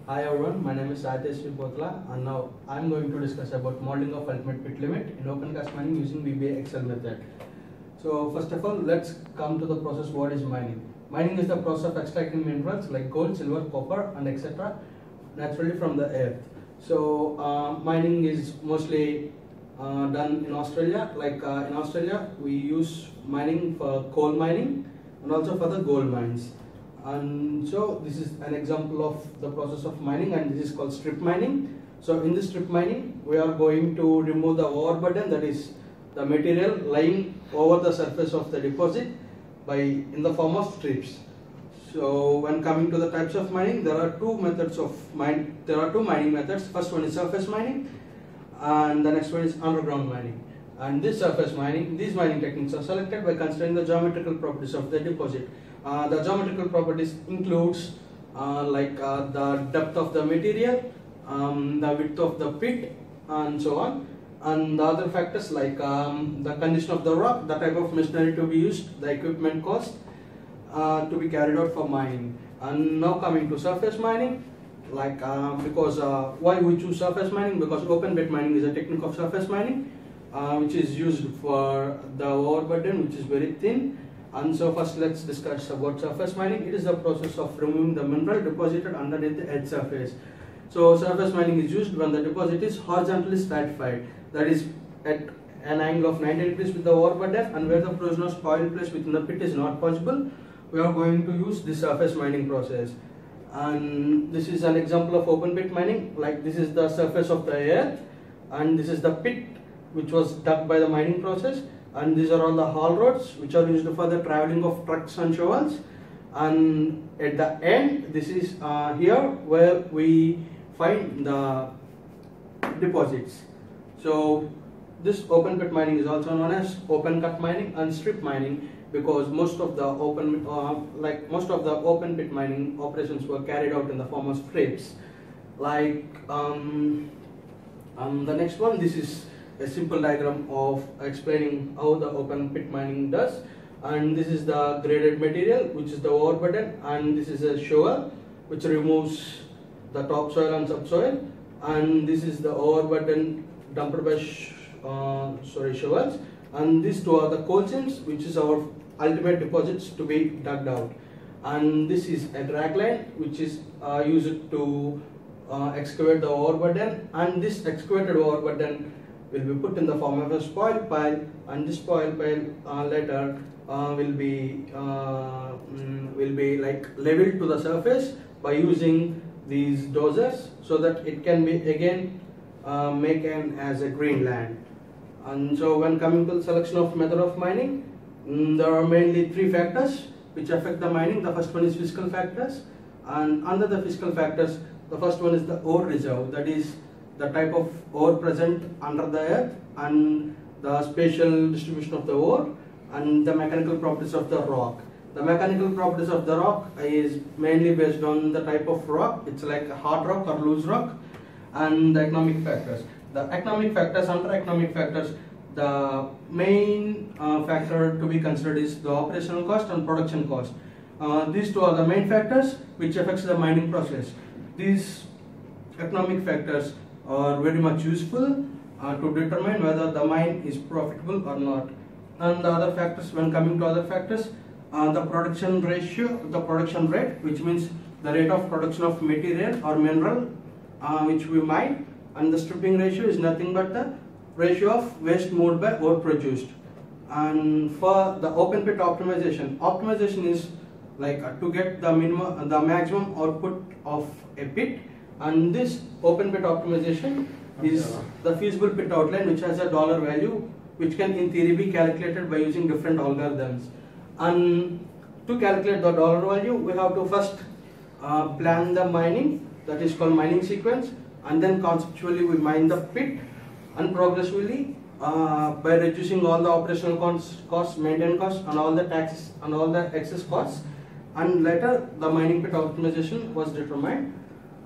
Hi everyone, my name is Satesh Potla and now I am going to discuss about modeling of ultimate pit limit in open cast mining using VBA Excel method. So first of all, let's come to the process. What is mining? Mining is the process of extracting minerals like gold, silver, copper and etc. naturally from the earth. So mining is mostly done in Australia. In Australia, we use mining for coal mining and also for the gold mines. And so this is an example of the process of mining, and this is called strip mining. So in this strip mining, we are going to remove the overburden, that is the material lying over the surface of the deposit in the form of strips. So when coming to the types of mining, there are two mining methods. First one is surface mining and the next one is underground mining. And this surface mining, these mining techniques are selected by considering the geometrical properties of the deposit. The geometrical properties includes the depth of the material, the width of the pit and so on, and the other factors like the condition of the rock, the type of machinery to be used, the equipment cost to be carried out for mining. And now coming to surface mining, why we choose surface mining? Because open pit mining is a technique of surface mining which is used for the overburden which is very thin. And so first let's discuss about surface mining. It is the process of removing the mineral deposited underneath the earth surface. So surface mining is used when the deposit is horizontally stratified, that is at an angle of 90 degrees with the overburden, and where the provision of spoil place within the pit is not possible, we are going to use this surface mining process. And this is an example of open pit mining. Like this is the surface of the earth and this is the pit which was dug by the mining process, and these are all the haul roads which are used for the traveling of trucks and shovels. And at the end, this is here where we find the deposits. So this open pit mining is also known as open cut mining and strip mining, because most of the open pit mining operations were carried out in the form of strips. The next one, this is a simple diagram of explaining how the open pit mining does. And this is the graded material which is the overburden, and this is a shovel which removes the topsoil and subsoil, and this is the overburden dumped by shovels, and these two are the coal seams which is our ultimate deposits to be dug out. And this is a drag line which is used to excavate the overburden, and this excavated overburden will be put in the form of a spoil pile, and this spoil pile later will be like leveled to the surface by using these dozers, so that it can be again made as a green land. And so when coming to the selection of method of mining, there are mainly three factors which affect the mining. The first one is physical factors, and under the physical factors, the first one is the ore reserve, that is the type of ore present under the earth and the spatial distribution of the ore, and the mechanical properties of the rock. The mechanical properties of the rock is mainly based on the type of rock. It's like a hard rock or loose rock. And the economic factors. The economic factors, under economic factors, the main factor to be considered is the operational cost and production cost. These two are the main factors which affects the mining process. These economic factors are very much useful to determine whether the mine is profitable or not. And the other factors, when coming to other factors, the production ratio, the production rate, which means the rate of production of material or mineral which we mine, and the stripping ratio is nothing but the ratio of waste moved by ore produced. And for the open pit optimization is like to get the maximum output of a pit, and this open pit optimization is the feasible pit outline which has a dollar value which can in theory be calculated by using different algorithms. And to calculate the dollar value, we have to first plan the mining, that is called mining sequence, and then conceptually we mine the pit, and progressively by reducing all the operational costs, maintenance costs and all the taxes and all the excess costs, and later the mining pit optimization was determined.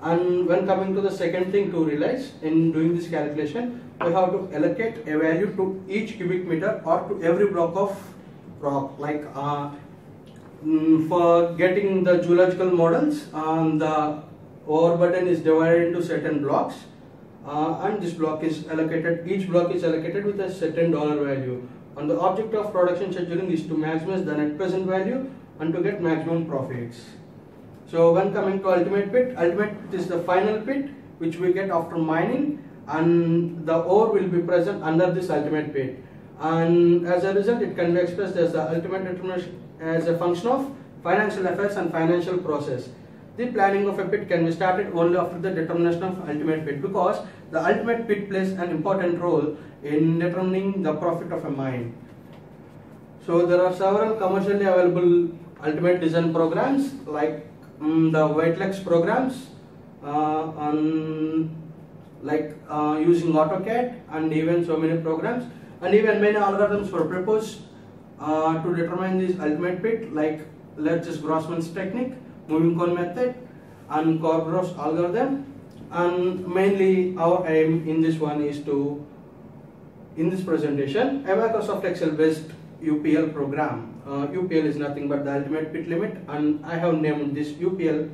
And when coming to the second thing to realize in doing this calculation, we have to allocate a value to each cubic meter or to every block of rock. For getting the geological models, the overburden is divided into certain blocks, and this block is allocated, each block is allocated with a certain dollar value. And the object of production scheduling is to maximize the net present value and to get maximum profits. So when coming to ultimate pit is the final pit which we get after mining, and the ore will be present under this ultimate pit, and as a result it can be expressed as the ultimate determination as a function of financial affairs and financial process. The planning of a pit can be started only after the determination of ultimate pit, because the ultimate pit plays an important role in determining the profit of a mine. So there are several commercially available ultimate design programs like the Whitelex programs, using AutoCAD, and even so many programs, and even many algorithms were proposed to determine this ultimate pit, like Lerchus-Grossman's technique, moving cone method, and Korbrov's algorithm. And mainly our aim in this one is to, in this presentation, a Microsoft Excel based UPL program. UPL is nothing but the ultimate pit limit, and I have named this UPL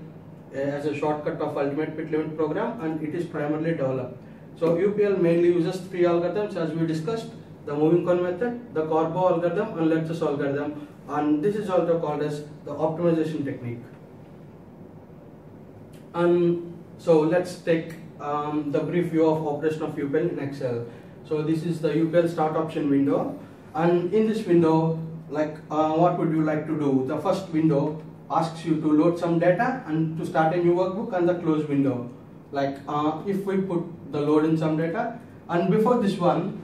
as a shortcut of ultimate pit limit program, and it is primarily developed. So UPL mainly uses three algorithms as we discussed: the moving cone method, the Corbo algorithm, and Lerchus algorithm, and this is also called as the optimization technique. And so let's take the brief view of operation of UPL in Excel. So this is the UPL start option window, and in this window, what would you like to do? The first window asks you to load some data and to start a new workbook, and the close window, if we put the load in some data. And before this one,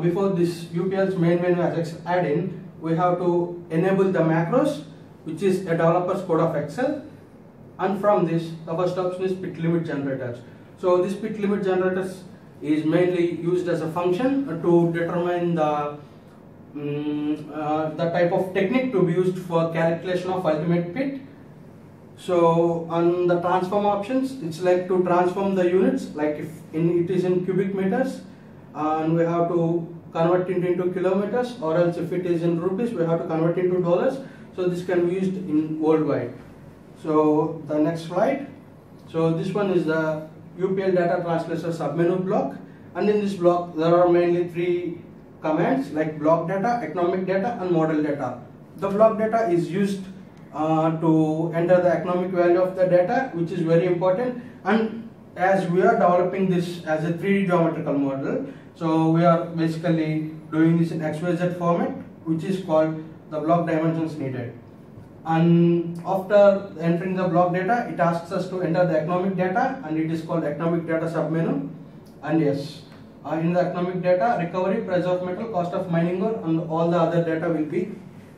before this UPL's main menu as add-in, we have to enable the macros, which is a developer's code of Excel. And from this, the first option is pit limit generators. So this pit limit generators is mainly used as a function to determine the type of technique to be used for calculation of ultimate pit. So on the transform options, it's like to transform the units, like if it is in cubic meters, and we have to convert it into kilometers, or else if it is in rupees, we have to convert it into dollars. So this can be used in worldwide. So the next slide. So this one is the UPL data translator submenu block, and in this block there are mainly three commands like block data, economic data, and model data. The block data is used to enter the economic value of the data, which is very important. And as we are developing this as a 3D geometrical model, so we are basically doing this in XYZ format, which is called the block dimensions needed. And after entering the block data, it asks us to enter the economic data, and it is called economic data submenu. And yes, in the economic data, recovery, price of metal, cost of mining ore, and all the other data will be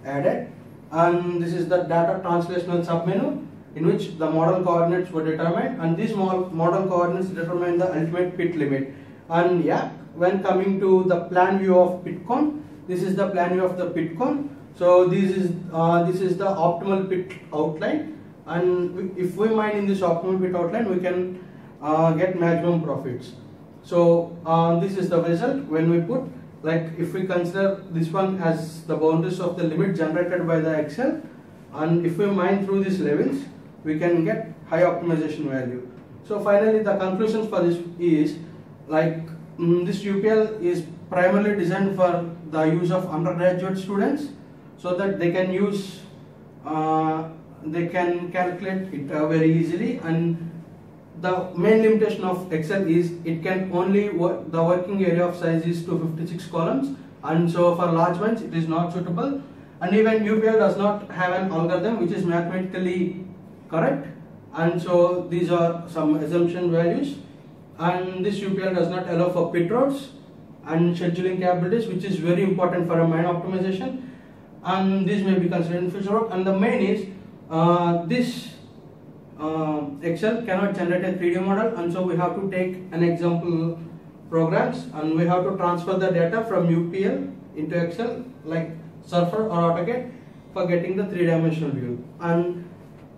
added. And this is the data translational submenu, in which the model coordinates were determined, and these model coordinates determine the ultimate pit limit. And yeah, when coming to the plan view of pit cone, this is the plan view of the pit cone. So this is the optimal pit outline, and if we mine in this optimal pit outline, we can get maximum profits. So this is the result when we put, if we consider this one as the boundaries of the limit generated by the Excel, and if we mine through these levels, we can get high optimization value. So finally, the conclusions for this is this UPL is primarily designed for the use of undergraduate students, so that they can use, they can calculate it very easily. And the main limitation of Excel is it can only work, the working area of size is 256 columns, and so for large mines it is not suitable. And even UPL does not have an algorithm which is mathematically correct, and so these are some assumption values. And this UPL does not allow for pit roads and scheduling capabilities, which is very important for a mine optimization, and this may be considered in future work. And the main is this Excel cannot generate a 3D model, and so we have to take an example programs, and we have to transfer the data from UPL into Excel like Surfer or AutoCAD for getting the 3-dimensional view. And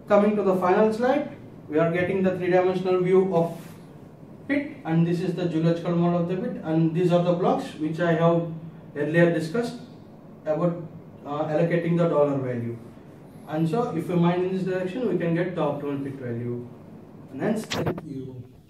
coming to the final slide, we are getting the 3-dimensional view of pit, and this is the geological model of the pit, and these are the blocks which I have earlier discussed about allocating the dollar value. And so if we mine in this direction, we can get the optimal pit value. And hence Thank you.